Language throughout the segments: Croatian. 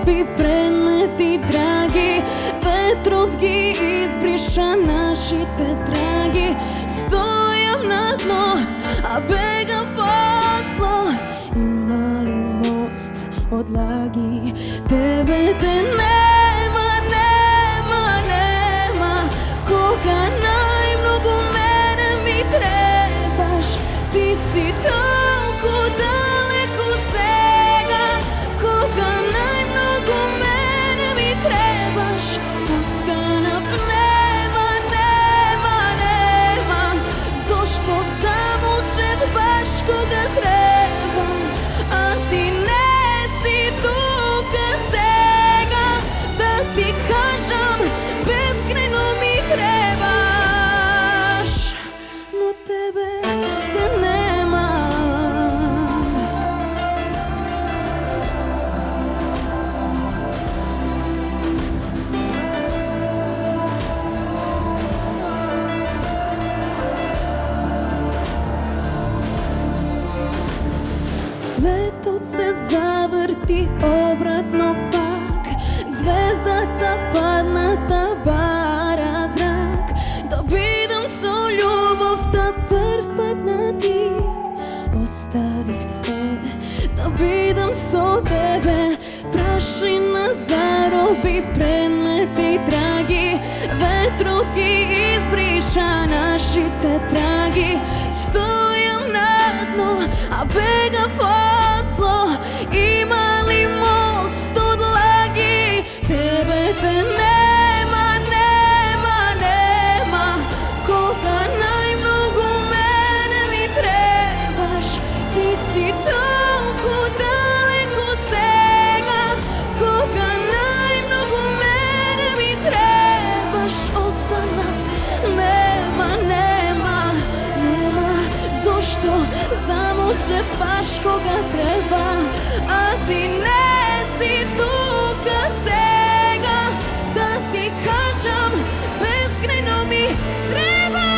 zarobi predmeti dragi, vetrot gi izbriša naši te tragi. Stojam na dno, a begam od zlo. Ima li most od lagi? Tebe te nema, nema, nema. Koga najmnogo mene mi trebaš. Ti si toliko daleko svega. Koga najmnogo mene mi trebaš. Ostanak nema, nema, nema. Zašto zamučen baš koga trebam, a ti nesi tuga svega. Da ti kažem, beskrajno mi trebaš, no tebe te nema. Svetот se zavrti obratno pak, zvezdata padната бара зрак. Да бидам со љубовта прв пат на ти. Остави все, да бидам со тебе. Prašina zarobi predmeti dragi, vetrot gi izbriša naši te tragi. Stojam na dno, a begav od zlo. Ima li most od lagi? Tebe te nema, nema, nema. Koga najmnogo mene mi trebaš. Ti si toliko daleko svega. Koga najmnogo mene mi trebaš. Ostanak nema, nema, nema. Zašto zamuče baš koga treba, a ti nesi tuga svega. Da ti kažem, beskrajno mi trebaš.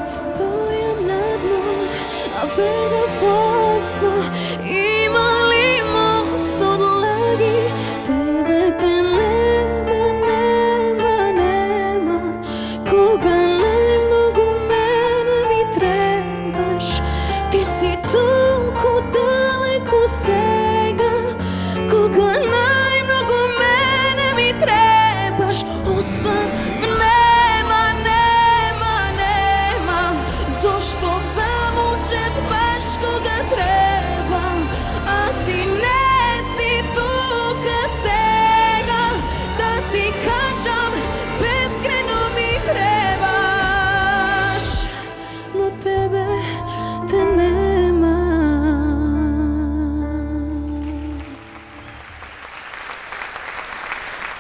Stojam na dnu, a begav od zlo.